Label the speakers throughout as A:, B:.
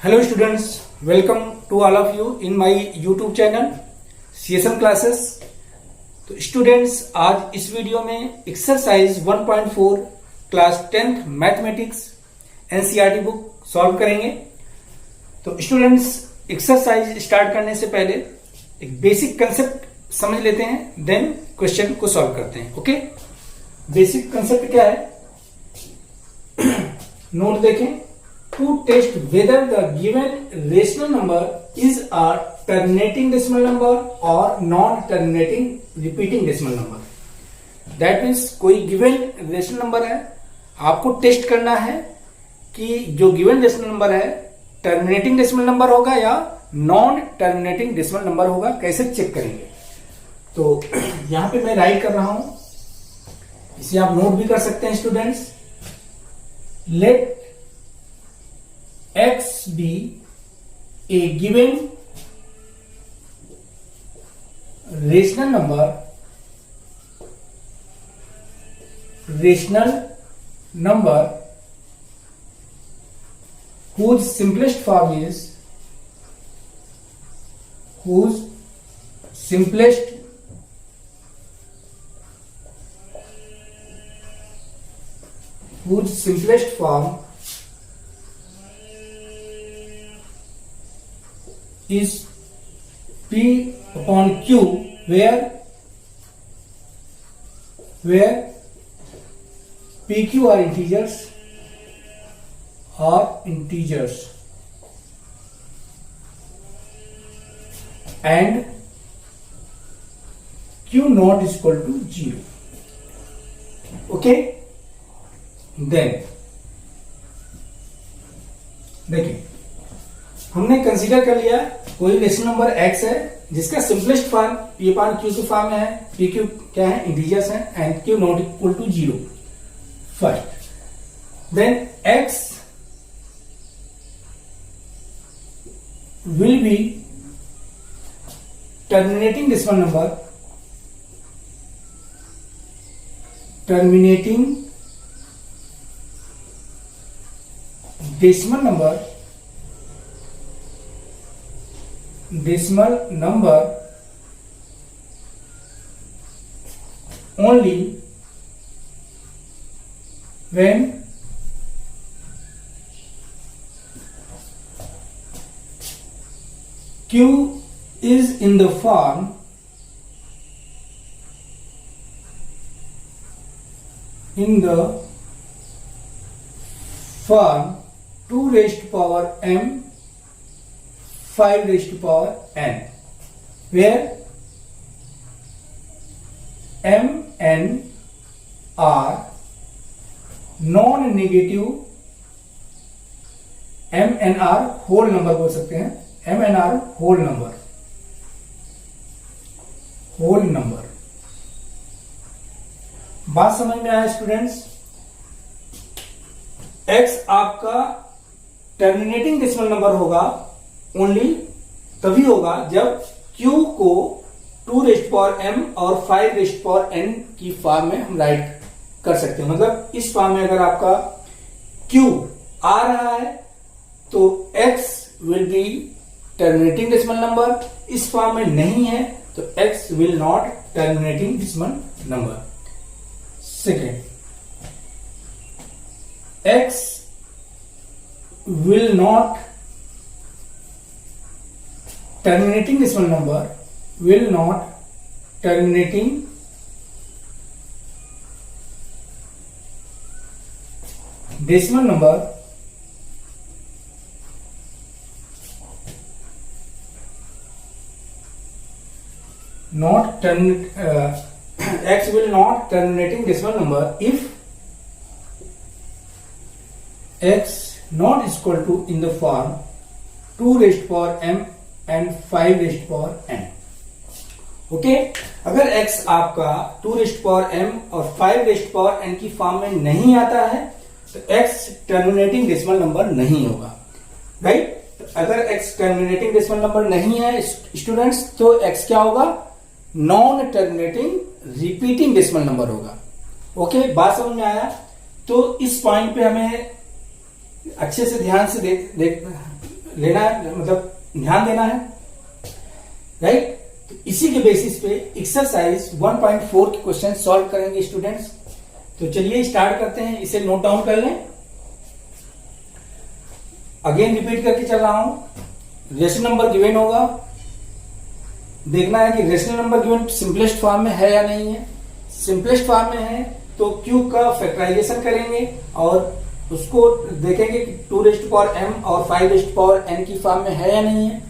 A: Hello students, welcome to all of you in my YouTube channel CSM classes. तो students, आज इस video में exercise 1.4 class 10th mathematics NCERT book solve करेंगे। तो students, exercise start करने से पहले एक बेसिक कंसेप्ट समझ लेते हैं, देन क्वेश्चन को सॉल्व करते हैं। ओके, बेसिक कंसेप्ट क्या है नोट देखें। To test whether the given rational number is a terminating decimal number or non-terminating repeating decimal number. That means कोई given rational number है, आपको टेस्ट करना है कि जो given rational number है terminating decimal number होगा या non-terminating decimal number होगा। कैसे चेक करेंगे? तो यहां पे मैं राइट कर रहा हूं, इसे आप नोट भी कर सकते हैं students. Let x be a given rational number whose simplest form is is p upon q, where pq are integers and q not is equal to 0. Okay, then देखिए, हमने कंसीडर कर लिया कोई रेशनल नंबर x है जिसका simplest form p upon q के form में है। pq क्या है? इंटीजर्स हैं and q not equal to 0 first. Then x will be terminating decimal number only when q is in the form two raised to power m 5 raised to power n, where m n are non-negative, m n are whole number बोल सकते हैं, m n are whole number। बात समझ में आया students? x आपका terminating decimal number होगा only तभी होगा जब q को 2 रेस्ट पावर m और 5 रेस्ट पावर n की फॉर्म में हम राइट कर सकते हैं। मतलब इस फॉर्म में अगर आपका q आ रहा है तो x will be terminating decimal number, इस फॉर्म में नहीं है तो x will not terminating decimal number. Second, x will not terminating decimal number will not terminating decimal number not x will not terminating decimal number if x not is equal to in the form 2 raised power m and 5 raised power n। Okay, अगर x आपका 2 rest power m और 5 rest power n की form में नहीं आता है तो x terminating decimal number नहीं होगा, राइट। अगर x टर्मिनेटिंग डेसिमल नंबर नहीं है स्टूडेंट्स तो x क्या होगा? Non terminating repeating decimal number होगा। ओके, बात समझ में आया? तो इस पॉइंट पे हमें अच्छे से ध्यान से लेना है, मतलब ध्यान देना है, राइट। तो इसी के बेसिस पे एक्सरसाइज 1.4 के क्वेश्चन सॉल्व करेंगे स्टूडेंट्स। तो चलिए स्टार्ट करते हैं, इसे नोट डाउन कर लें। अगेन रिपीट करके चल रहा हूं। रेशनल नंबर गिवन होगा, देखना है कि rational number given simplest form में है या नहीं है। सिंपलेस्ट फॉर्म में है तो क्यूब का फैक्टराइजेशन करेंगे और उसको देखेंगे कि 2m और 5n की फॉर्म में है या नहीं है।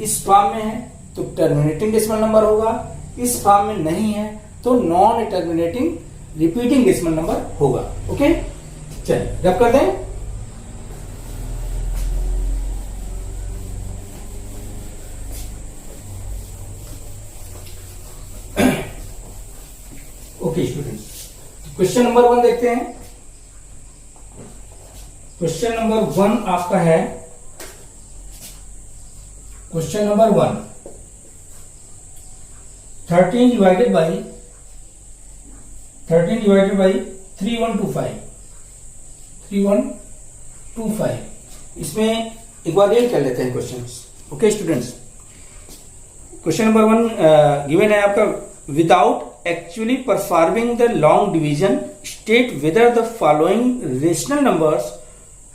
A: इस फॉर्म में है तो टर्मिनेटिंग डेसिमल नंबर होगा, इस फॉर्म में नहीं है तो non terminating repeating decimal number होगा। ओके, चलिए रब कर दें। ओके स्टूडेंट्स, क्वेश्चन नंबर 1 देखते हैं। क्वेश्चन नंबर 1 आपका है, क्वेश्चन नंबर 1, 13 डिवाइडेड बाई 3125, 3125। इसमें एक बार रीड कर लेते हैं questions. Okay students, question number 1 given है आपका, without actually performing the long division state whether the following rational numbers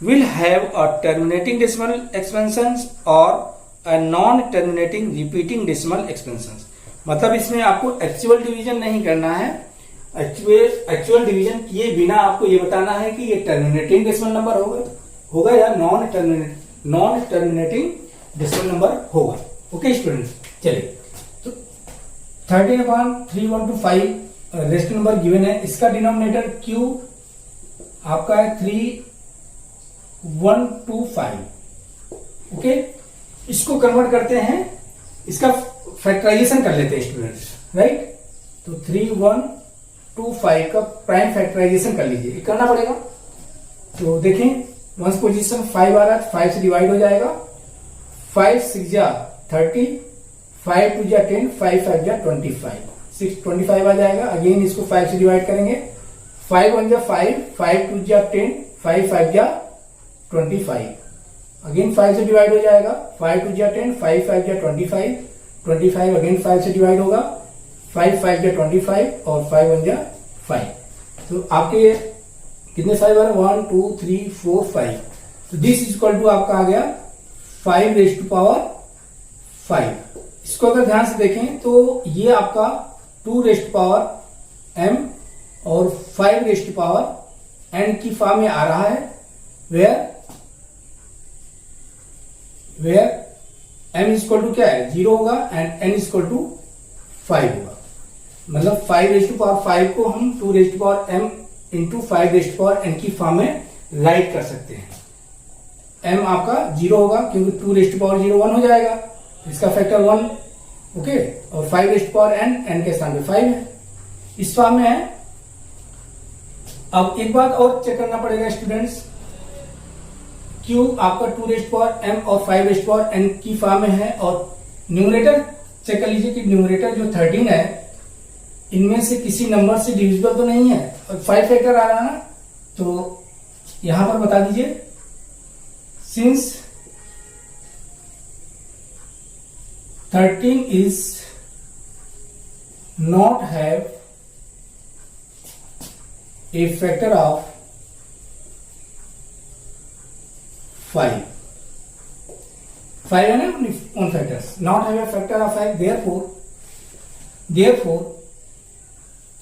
A: will have a terminating decimal expansions or a non-terminating repeating decimal expansions। मतलब इसमें आपको actual division नहीं करना है, actual division किए बिना आपको ये बताना है कि ये टर्मिनेटिंग डेसिमल नंबर होगा या नॉन टर्मिनेटिंग डेसिमल नंबर होगा। ओके स्टूडेंट, चलिए तो 13/3125 रेशनल नंबर गिवन है, इसका डिनोमिनेटर क्यू आपका है 3125। ओके, इसको कन्वर्ट करते हैं, इसका फैक्टराइजेशन कर लेते हैं स्टूडेंट्स, राइट। तो 3125 का प्राइम फैक्टराइजेशन कर लीजिए, करना पड़ेगा। तो देखें, वंस पोजीशन 5 आ रहा है, 5 से डिवाइड हो जाएगा। 5 6 जा 30, 5 2 जा 10, 5 5 जा 25, 625 आ जाएगा। अगेन इसको 5 से डिवाइड करेंगे, 5 1 जा 5, 5 2 जा 10, 5 5 जा 25, अगेन 5 से डिवाइड हो जाएगा। 5 2 जा 10, 5 5 जा 25, 25 अगेन 5 से डिवाइड होगा। 5 5 जा 25 और 5 1 जा 5। तो आपके कितने 5 आ रहे, 1 2 3 4 5। तो दिस इज इक्वल टू आपका आ गया 5^5। इसको अगर ध्यान से देखें तो ये आपका 2^m और 5^n की फॉर्म में आ रहा है, where m is equal to क्या है, 0 होगा and n is equal to 5 होगा। मतलब 5^5 को हम 2^m इंटू 5^n की फॉर्म में राइट कर सकते हैं। m आपका 0 होगा क्योंकि 2^0 1 हो जाएगा, इसका फैक्टर 1। ओके, और 5^n n के स्थान पे 5 है, इस फॉर्म में है। अब एक बात और चेक करना पड़ेगा स्टूडेंट्स, क्यू आपका 2^m और 5^n की फॉर्म में है, और न्यूमरेटर चेक कर लीजिए कि न्यूमरेटर जो 13 है इनमें से किसी नंबर से डिविजिबल तो नहीं है, और 5 फैक्टर आ रहा है ना, तो यहां पर बता दीजिए, since 13 is not have a factor of 5 है ना, on factors, not have a factor of 5, therefore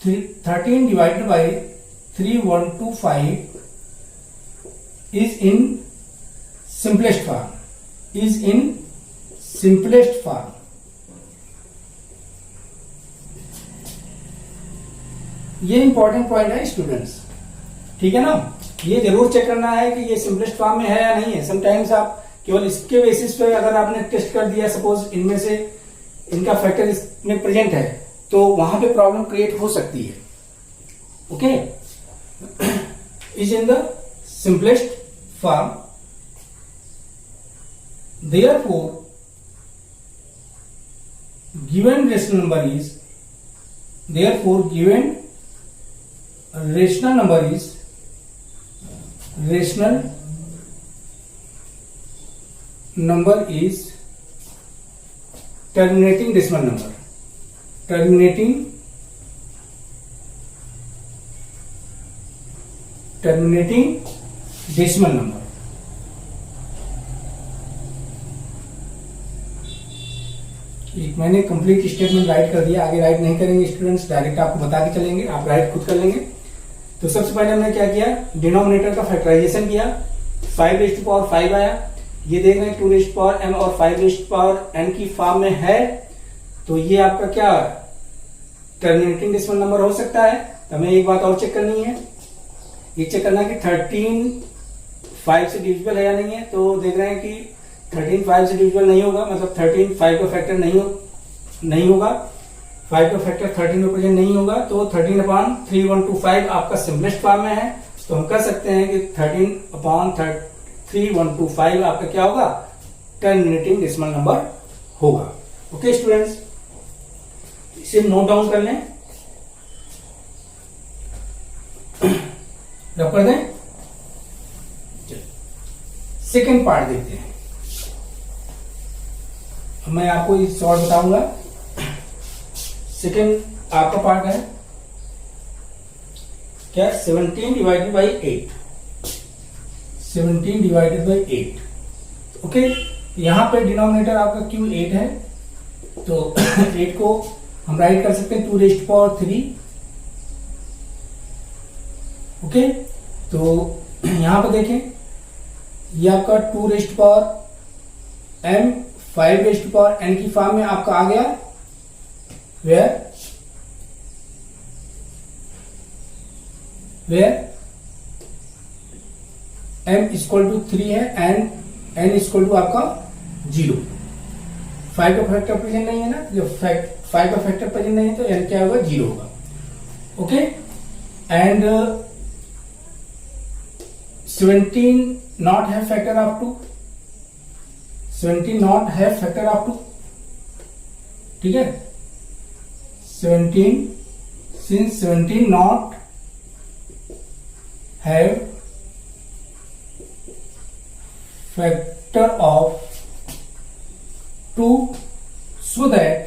A: 13 divided by 3125 is in simplest form, ये इंपॉर्टेंट पॉइंट है स्टूडेंट्स, ठीक है ना। ये जरूर चेक करना है कि ये सिंपलेस्ट फॉर्म में है या नहीं है। समटाइम्स आप केवल इसके बेसिस पे अगर आपने टेस्ट कर दिया, सपोज इनमें से इनका फैक्टर इसमें प्रेजेंट है, तो वहां पे प्रॉब्लम क्रिएट हो सकती है। Okay, is in the simplest form, therefore given rational number is rational number is terminating decimal number. Terminating decimal number. मैंने कंप्लीट स्टेटमेंट राइट कर दिया, आगे राइट नहीं करेंगे स्टूडेंट्स, डायरेक्ट आपको बता के चलेंगे, आप राइट खुद कर लेंगे। तो सबसे पहले हमने क्या किया, डिनोमिनेटर का फैक्टराइजेशन किया, 5 आया। ये देख रहे हैं 2m और 5n की फॉर्म में है, तो ये आपका क्या टर्मिनेटिंग डेसिमल नंबर हो सकता है। तो हमें एक बात और चेक करनी है, ये चेक करना कि 13 5 से डिविजिबल है या नहीं है। तो देख रहे हैं कि 13 5 से डिविजिबल नहीं होगा, मतलब 13 5 का फैक्टर नहीं होगा, 5 का फैक्टर 13 में प्रेजेंट नहीं होगा। तो 13/3125 आपका सिंपलेस्ट फॉर्म में है, तो हम कह सकते हैं कि 13/3125 आपका क्या होगा, टर्मिनेटिंग डेसिमल नंबर होगा। ओके स्टूडेंट्स, इसे नोट डाउन कर लें, रख कर दें। सेकेंड पार्ट देखते हैं, मैं आपको इस शॉर्ट बताऊंगा। सेकेंड आपका पार्ट है क्या, 17 divided by 8। 17 divided by 8। Okay, यहां पे डिनोमिनेटर आपका क्यों 8 है, तो 8 को हम राइट कर सकते हैं 2⁻3। ओके, तो यहां पर देखें, ये आपका 2m 5n की फॉर्म में आपका आ गया, where m इक्वल टू 3 है एंड n इक्वल टू आपका 0। 5 का फैक्टर प्रेजेंट नहीं है ना, जब 5 का फैक्टर प्रेजेंट नहीं है तो n क्या होगा, 0 होगा। ओके, एंड 17 नॉट है फैक्टर ऑफ 2, 17 नॉट है फैक्टर ऑफ 2, ठीक है। 17 since 17 not have factor of 2, so that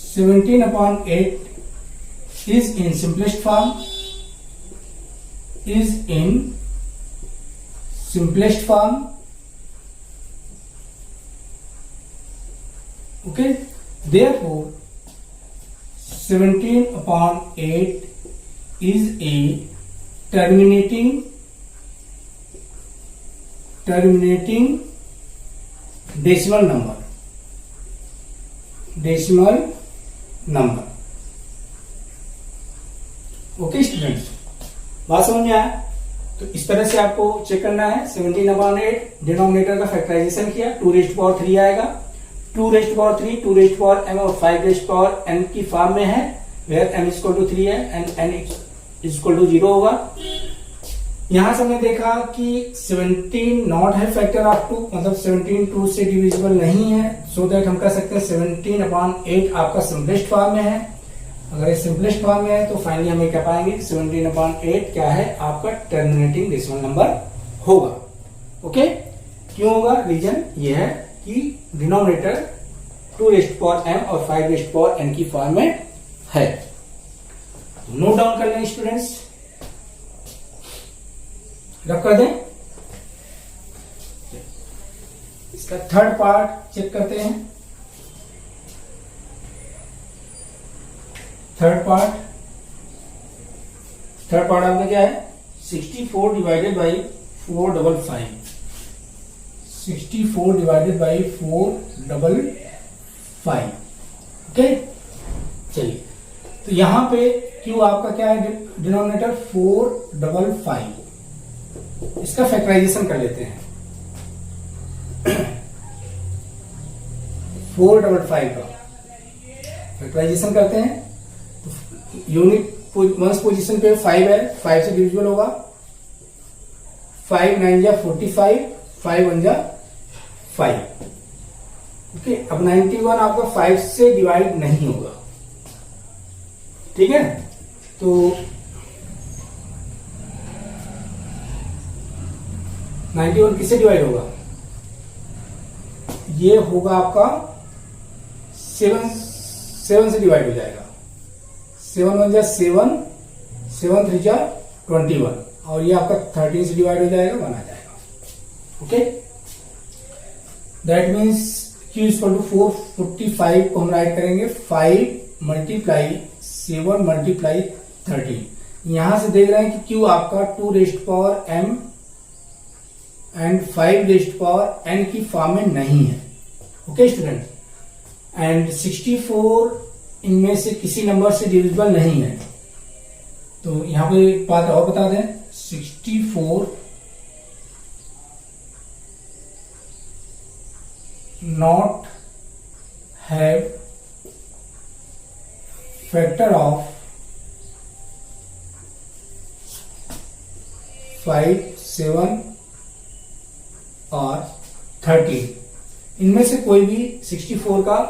A: 17/8 is in simplest form, okay, therefore 17/8 is a terminating decimal number। Okay students, बात समझ में आया। तो इस तरह से आपको चेक करना है। 17/8 डिनोमिनेटर का फैक्टराइजेशन किया, 2⁻3 आएगा, 2⁻3 2m और 5n की फॉर्म में है, वेयर m इक्वल टू 3 है एंड n इक्वल टू 0 होगा। यहां से हमने देखा कि 17 नॉट है फैक्टर ऑफ 2, मतलब 17 2 से डिविजिबल नहीं है, सो दैट हम कह सकते हैं 17/8 आपका सिंपलेस्ट फॉर्म में है। अगर ये सिंपलेस्ट फॉर्म में है तो फाइनली हम क्या पाएंगे, 17/8 क्या है, आपका टर्मिनेटिंग डेसिमल नंबर होगा। ओके, क्यों होगा, रीजन ये है कि डिनोमिनेटर 2m और 5n की फॉर्म में है। नोट डाउन कर लें स्टूडेंट्स, रख कर दें। इसका थर्ड पार्ट चेक करते हैं। थर्ड पार्ट आपका क्या है, 64 divided by 455। 64 divided by 455। Okay, चलिए, तो यहां पे क्यू आपका क्या है, डिनोमिनेटर 455। इसका फैक्टराइजेशन कर लेते हैं। 455 का फैक्टराइजेशन करते हैं, तो यूनिट वंस पोजीशन पे 5 है, 5 से डिविजिबल होगा, 5 9 जा 45, 5 1 जा 5। ओके, अब 91 आपका 5 से डिवाइड नहीं होगा, ठीक है। तो 91 किससे डिवाइड होगा? ये होगा आपका 7 से डिवाइड हो जाएगा। 7 1 जा 7, 7 3 जा 21 और ये आपका 13 से डिवाइड हो जाएगा, 1 आ जाएगा। Okay, that means Q equal to 455 को हम राइट करेंगे 5 मल्टीप्लाई 7 मल्टीप्लाई 13। यहां से देख रहे हैं कि Q आपका 2 rest power m and 5 rest power n की फॉर्म में नहीं है। ओके स्टूडेंट, एंड 64 इनमें से किसी नंबर से डिविजिबल नहीं है। तो यहां पे एक बात और बता दें, 64 not have factor of 5, 7 और 13। इनमें से कोई भी 64 का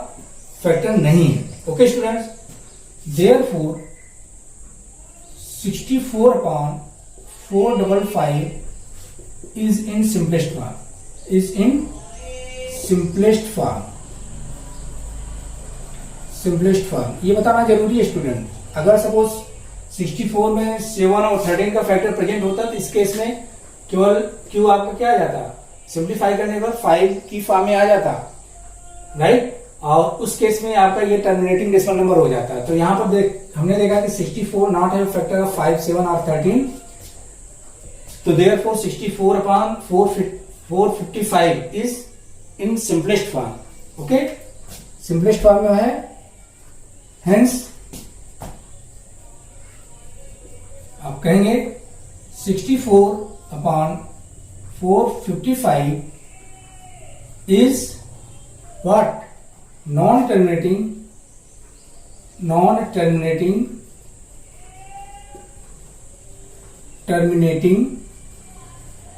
A: फैक्टर नहीं है। Okay students, therefore 64 upon 455 is in simplest form, is in simplest form. Simplest form ये बताना जरूरी है स्टूडेंट। अगर सपोज 64 में 7 और 13 का फैक्टर प्रेजेंट होता तो इस केस में केवल Q आपका क्या आ जाता, सिंप्लीफाई करने पर 5 की फॉर्म में आ जाता, राइट। और उस केस में आपका ये टर्मिनेटिंग डेसिमल नंबर हो जाता है। तो यहां पर हमने देखा कि 64 नॉट हैव फैक्टर ऑफ 5, 7 और 13, तो therefore 64 upon 455 is in simplest form. Okay, simplest form में है, हेंस आप कहेंगे 64 upon 455 is what, non terminating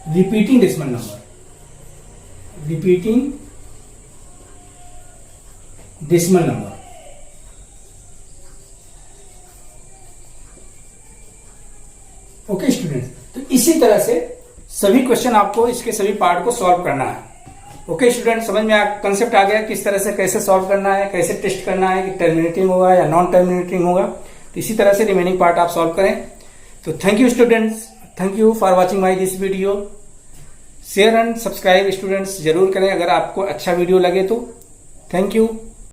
A: repeating decimal number, repeating decimal number. Okay students, तो इसी तरह से सभी क्वेश्चन आपको इसके सभी पार्ट को सॉल्व करना है। ओके स्टूडेंट, समझ में कंसेप्ट आ गया किस तरह से कैसे सॉल्व करना है, कैसे टेस्ट करना है कि टर्मिनेटिंग होगा या नॉन टर्मिनेटिंग होगा। तो इसी तरह से रिमेनिंग पार्ट आप सॉल्व करें। तो thank you students, thank you for watching my this video. Share and subscribe students जरूर करें अगर आपको अच्छा वीडियो लगे तो। Thank you.